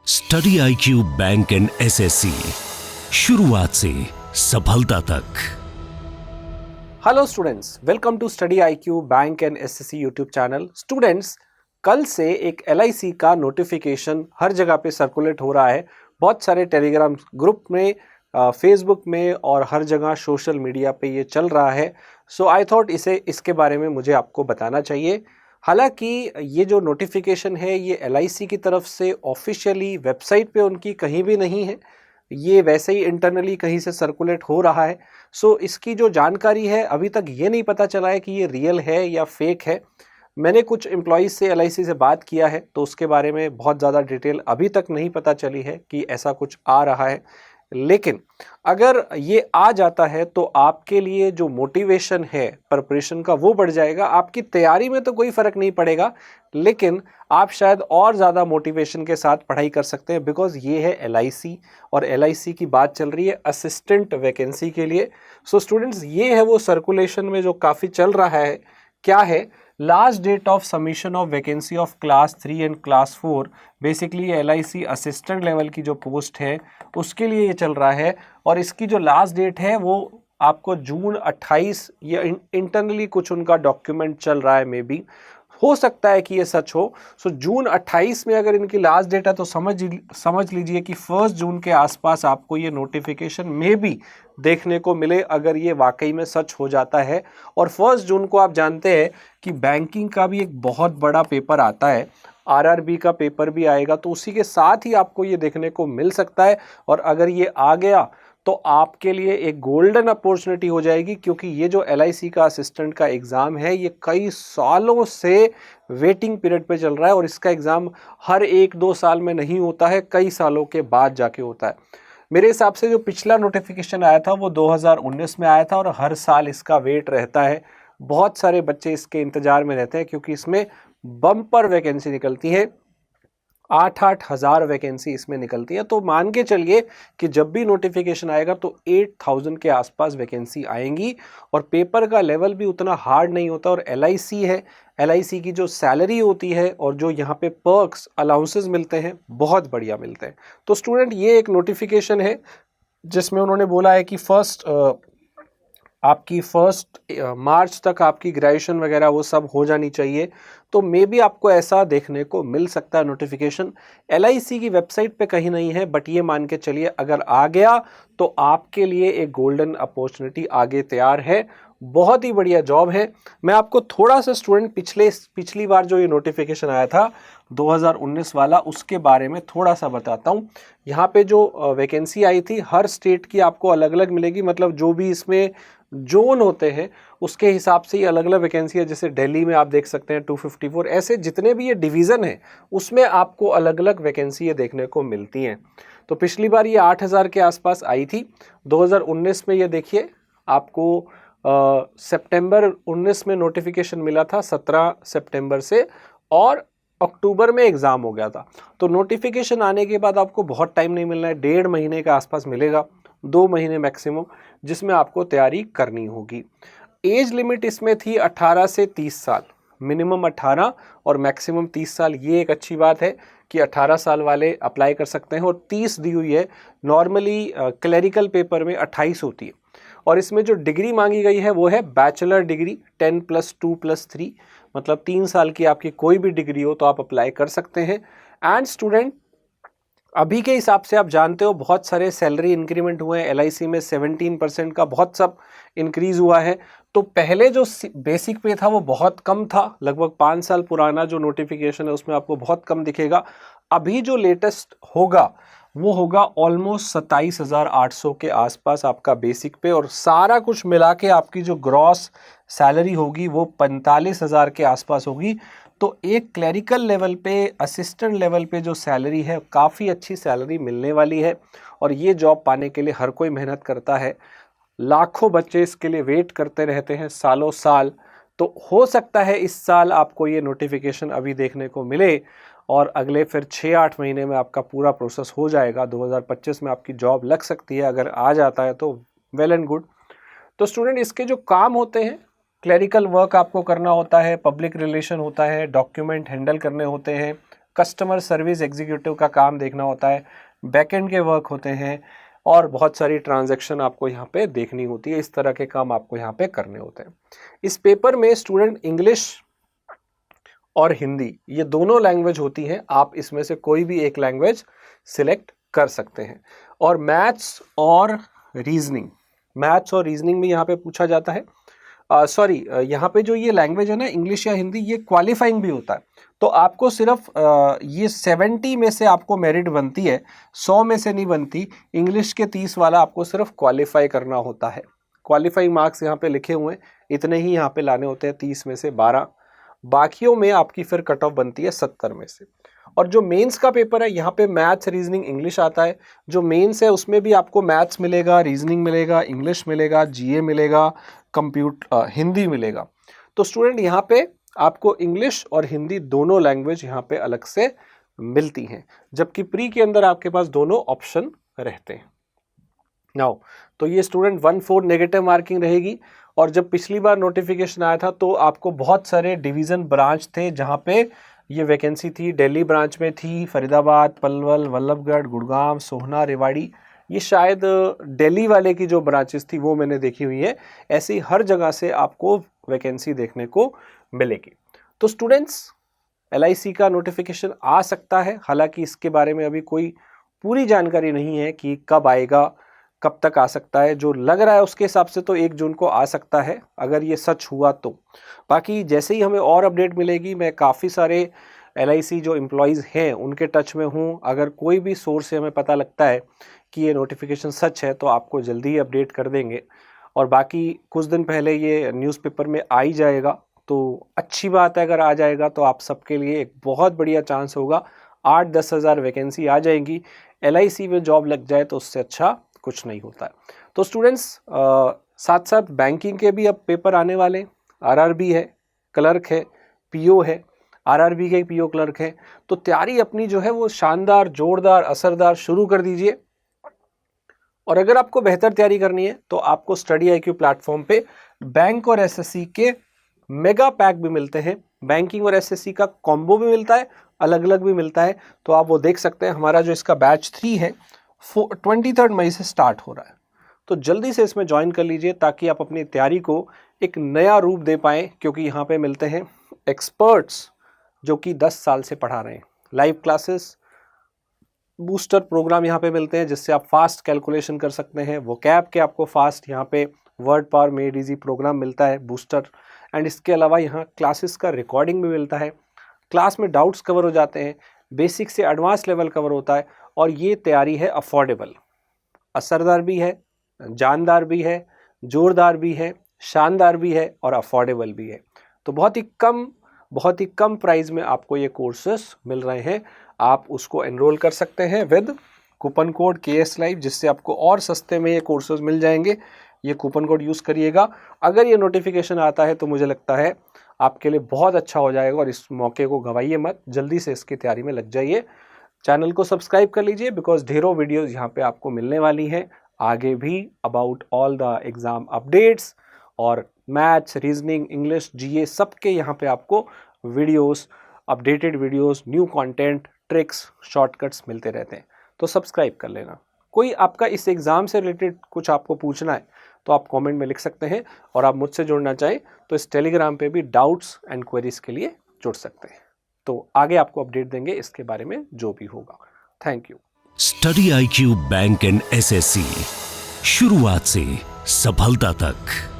Study IQ bank and SSC, शुरुआत से सफलता तक। Hello students, welcome to study IQ bank and SSC YouTube channel. Students, कल से एक LIC का नोटिफिकेशन हर जगह पे सर्कुलेट हो रहा है। बहुत सारे टेलीग्राम ग्रुप में, फेसबुक में और हर जगह सोशल मीडिया पे ये चल रहा है। सो आई थॉट इसके बारे में मुझे आपको बताना चाहिए। हालांकि ये जो नोटिफिकेशन है ये LIC की तरफ से ऑफिशियली वेबसाइट पे उनकी कहीं भी नहीं है, ये वैसे ही इंटरनली कहीं से सर्कुलेट हो रहा है। सो इसकी जो जानकारी है अभी तक ये नहीं पता चला है कि ये रियल है या फेक है। मैंने कुछ एम्प्लॉयज़ से LIC से बात किया है तो उसके बारे में बहुत ज़्यादा डिटेल अभी तक नहीं पता चली है कि ऐसा कुछ आ रहा है। लेकिन अगर ये आ जाता है तो आपके लिए जो मोटिवेशन है प्रिपरेशन का वो बढ़ जाएगा। आपकी तैयारी में तो कोई फ़र्क नहीं पड़ेगा, लेकिन आप शायद और ज़्यादा मोटिवेशन के साथ पढ़ाई कर सकते हैं, बिकॉज ये है LIC और LIC की बात चल रही है असिस्टेंट वैकेंसी के लिए। सो स्टूडेंट्स, ये है वो सर्कुलेशन में जो काफ़ी चल रहा है। क्या है? Last date of submission of vacancy of class 3 and class 4, basically LIC assistant level की जो पोस्ट है उसके लिए ये चल रहा है। और इसकी जो लास्ट डेट है वो आपको जून 28, या इंटरनली कुछ उनका डॉक्यूमेंट चल रहा है, मे बी हो सकता है कि ये सच हो। सो जून 28 में अगर इनकी लास्ट डेट है तो समझ लीजिए कि 1 जून के आसपास आपको ये नोटिफिकेशन मे बी देखने को मिले, अगर ये वाकई में सच हो जाता है। और 1 जून को आप जानते हैं कि बैंकिंग का भी एक बहुत बड़ा पेपर आता है, RRB का पेपर भी आएगा, तो उसी के साथ ही आपको ये देखने को मिल सकता है। और अगर ये आ गया तो आपके लिए एक गोल्डन अपॉर्चुनिटी हो जाएगी, क्योंकि ये जो LIC का असिस्टेंट का एग्ज़ाम है ये कई सालों से वेटिंग पीरियड पे चल रहा है और इसका एग्ज़ाम हर 1-2 साल में नहीं होता है, कई सालों के बाद जाके होता है। मेरे हिसाब से जो पिछला नोटिफिकेशन आया था वो 2019 में आया था और हर साल इसका वेट रहता है। बहुत सारे बच्चे इसके इंतज़ार में रहते हैं क्योंकि इसमें बम्पर वैकेंसी निकलती है, 8-8 हज़ार वैकेंसी इसमें निकलती है। तो मान के चलिए कि जब भी नोटिफिकेशन आएगा तो 8000 के आसपास वैकेंसी आएंगी और पेपर का लेवल भी उतना हार्ड नहीं होता। और LIC है, LIC की जो सैलरी होती है और जो यहाँ पे पर्क्स अलाउंसेस मिलते हैं बहुत बढ़िया मिलते हैं। तो स्टूडेंट, ये एक नोटिफिकेशन है जिसमें उन्होंने बोला है कि आपकी फर्स्ट मार्च तक आपकी ग्रेजुएशन वगैरह वो सब हो जानी चाहिए। तो मे बी आपको ऐसा देखने को मिल सकता है नोटिफिकेशन। LIC की वेबसाइट पे कहीं नहीं है, बट ये मान के चलिए अगर आ गया तो आपके लिए एक गोल्डन अपॉर्चुनिटी आगे तैयार है। बहुत ही बढ़िया जॉब है। मैं आपको थोड़ा सा स्टूडेंट पिछली बार जो ये नोटिफिकेशन आया था 2019 वाला, उसके बारे में थोड़ा सा बताता हूँ। यहाँ पे जो वैकेंसी आई थी हर स्टेट की आपको अलग अलग मिलेगी, मतलब जो भी इसमें जोन होते हैं उसके हिसाब से ये अलग अलग वैकेंसी है। जैसे दिल्ली में आप देख सकते हैं 254, ऐसे जितने भी ये डिवीज़न है उसमें आपको अलग अलग वैकेंसी ये देखने को मिलती हैं। तो पिछली बार ये 8000 के आसपास आई थी। 2019 में ये देखिए आपको सितंबर 19 में नोटिफिकेशन मिला था, 17 सितंबर से, और अक्टूबर में एग्ज़ाम हो गया था। तो नोटिफिकेशन आने के बाद आपको बहुत टाइम नहीं मिलना है, 1.5 महीने के आसपास मिलेगा, 2 महीने मैक्सिमम, जिसमें आपको तैयारी करनी होगी। एज लिमिट इसमें थी 18 से 30 साल, मिनिमम 18 और मैक्सिमम 30 साल। ये एक अच्छी बात है कि 18 साल वाले अप्लाई कर सकते हैं और 30 दी हुई है। नॉर्मली क्लरिकल पेपर में 28 होती है। और इसमें जो डिग्री मांगी गई है वो है बैचलर डिग्री 10+2+3, मतलब 3 साल की आपकी कोई भी डिग्री हो तो आप अप्लाई कर सकते हैं। एंड स्टूडेंट, अभी के हिसाब से आप जानते हो बहुत सारे सैलरी इंक्रीमेंट हुए हैं। LIC में 17% का बहुत सब इंक्रीज हुआ है। तो पहले जो बेसिक पे था वो बहुत कम था, लगभग 5 साल पुराना जो नोटिफिकेशन है उसमें आपको बहुत कम दिखेगा। अभी जो लेटेस्ट होगा वो होगा ऑलमोस्ट 27,800 के आसपास आपका बेसिक पे, और सारा कुछ मिला के आपकी जो ग्रॉस सैलरी होगी वो 45,000 के आसपास होगी। तो एक क्लरिकल लेवल पे, असिस्टेंट लेवल पे जो सैलरी है, काफ़ी अच्छी सैलरी मिलने वाली है। और ये जॉब पाने के लिए हर कोई मेहनत करता है, लाखों बच्चे इसके लिए वेट करते रहते हैं सालों साल। तो हो सकता है इस साल आपको ये नोटिफिकेशन अभी देखने को मिले और अगले फिर 6-8 महीने में आपका पूरा प्रोसेस हो जाएगा। 2025 में आपकी जॉब लग सकती है, अगर आ जाता है तो वेल एंड गुड। तो स्टूडेंट, इसके जो काम होते हैं, क्लरिकल वर्क आपको करना होता है, पब्लिक रिलेशन होता है, डॉक्यूमेंट हैंडल करने होते हैं, कस्टमर सर्विस एग्जीक्यूटिव का काम देखना होता है, बैकएंड के वर्क होते हैं और बहुत सारी ट्रांजैक्शन आपको यहाँ पे देखनी होती है। इस तरह के काम आपको यहाँ पे करने होते हैं। इस पेपर में स्टूडेंट इंग्लिश और हिंदी ये दोनों लैंग्वेज होती हैं, आप इसमें से कोई भी एक लैंग्वेज सिलेक्ट कर सकते हैं। और मैथ्स और रीजनिंग भी यहाँ पे पूछा जाता है। यहाँ पे जो ये लैंग्वेज है ना, इंग्लिश या हिंदी, ये क्वालिफाइंग भी होता है। तो आपको सिर्फ ये 70 में से आपको मेरिट बनती है, 100 में से नहीं बनती। इंग्लिश के 30 वाला आपको सिर्फ क्वालिफाई करना होता है। क्वालिफाइंग मार्क्स यहाँ पे लिखे हुए हैं, इतने ही यहाँ पे लाने होते हैं, 30 में से 12। बाकियों में आपकी फिर कट ऑफ बनती है 70 में से। और जो मेंस का पेपर है, यहाँ पे मैथ्स, रीजनिंग, इंग्लिश आता है। जो मेंस है उसमें भी आपको मैथ्स मिलेगा, रीजनिंग मिलेगा, इंग्लिश मिलेगा, जीए मिलेगा, हिंदी मिलेगा। तो स्टूडेंट यहाँ पे आपको इंग्लिश और हिंदी दोनों लैंग्वेज यहाँ पे अलग से मिलती हैं, जबकि प्री के अंदर आपके पास दोनों ऑप्शन रहते हैं। नाउ तो ये स्टूडेंट 1/4 नेगेटिव मार्किंग रहेगी। और जब पिछली बार नोटिफिकेशन आया था तो आपको बहुत सारे डिवीज़न ब्रांच थे जहाँ पे ये वैकेंसी थी। दिल्ली ब्रांच में थी, फरीदाबाद, पलवल, वल्लभगढ़, गुड़गांव, सोहना, रेवाड़ी। ये शायद दिल्ली वाले की जो ब्रांचेस थी वो मैंने देखी हुई है। ऐसी हर जगह से आपको वैकेंसी देखने को मिलेगी। तो स्टूडेंट्स, LIC का नोटिफिकेशन आ सकता है, हालांकि इसके बारे में अभी कोई पूरी जानकारी नहीं है कि कब आएगा, कब तक आ सकता है। जो लग रहा है उसके हिसाब से तो 1 जून को आ सकता है, अगर ये सच हुआ तो। बाकी जैसे ही हमें और अपडेट मिलेगी, मैं काफ़ी सारे LIC जो एम्प्लॉयज़ हैं उनके टच में हूँ। अगर कोई भी सोर्स से हमें पता लगता है कि ये नोटिफिकेशन सच है तो आपको जल्दी ही अपडेट कर देंगे। और बाकी कुछ दिन पहले ये न्यूज़पेपर में आ ही जाएगा, तो अच्छी बात है। अगर आ जाएगा तो आप सबके लिए एक बहुत बढ़िया चांस होगा। 8-10 हज़ार वैकेंसी आ जाएंगी। LIC में जॉब लग जाए तो उससे अच्छा कुछ नहीं होता है। तो स्टूडेंट्स, साथ साथ बैंकिंग के भी अब पेपर आने वाले। RRB है, क्लर्क है, PO है। RRB के PO क्लर्क है। तो तैयारी अपनी जो है वो शानदार, जोरदार, असरदार शुरू कर दीजिए। और अगर आपको बेहतर तैयारी करनी है तो आपको स्टडी IQ प्लेटफॉर्म पे बैंक और SSC के मेगा पैक भी मिलते हैं। बैंकिंग और SSC का कॉम्बो भी मिलता है, अलग अलग भी मिलता है, तो आप वो देख सकते हैं। हमारा जो इसका बैच 3 है 23 मई से स्टार्ट हो रहा है, तो जल्दी से इसमें ज्वाइन कर लीजिए ताकि आप अपनी तैयारी को एक नया रूप दे पाएँ। क्योंकि यहाँ पे मिलते हैं एक्सपर्ट्स जो कि 10 साल से पढ़ा रहे हैं। लाइव क्लासेस, बूस्टर प्रोग्राम यहाँ पे मिलते हैं जिससे आप फास्ट कैलकुलेशन कर सकते हैं। वोकैब के आपको फास्ट यहाँ पे word power made easy program मिलता है, बूस्टर। एंड इसके अलावा यहाँ क्लासेस का रिकॉर्डिंग भी मिलता है। क्लास में डाउट्स कवर हो जाते हैं, बेसिक से एडवांस लेवल कवर होता है। और ये तैयारी है अफोर्डेबल, असरदार भी है, जानदार भी है, जोरदार भी है, शानदार भी है और अफोर्डेबल भी है। तो बहुत ही कम प्राइस में आपको ये कोर्सेस मिल रहे हैं। आप उसको एनरोल कर सकते हैं with coupon code KS Live, जिससे आपको और सस्ते में ये कोर्सेज मिल जाएंगे। ये कूपन कोड यूज़ करिएगा। अगर ये नोटिफिकेशन आता है तो मुझे लगता है आपके लिए बहुत अच्छा हो जाएगा और इस मौके को गवाइए मत, जल्दी से इसकी तैयारी में लग जाइए। चैनल को सब्सक्राइब कर लीजिए बिकॉज ढेरों वीडियोस यहाँ पे आपको मिलने वाली हैं आगे भी about all the exam updates और मैथ्स, रीजनिंग, इंग्लिश, GA सबके यहाँ पे आपको videos, updated videos, new content, tricks, shortcuts मिलते रहते हैं। तो सब्सक्राइब कर लेना। कोई आपका इस एग्ज़ाम से रिलेटेड कुछ आपको पूछना है तो आप कमेंट में लिख सकते हैं, और आप मुझसे जुड़ना चाहें तो इस टेलीग्राम पे भी डाउट्स एंड क्वेरीज के लिए जुड़ सकते हैं। तो आगे आपको अपडेट देंगे इसके बारे में जो भी होगा। Thank you. Study IQ bank and SSC, शुरुआत से सफलता तक।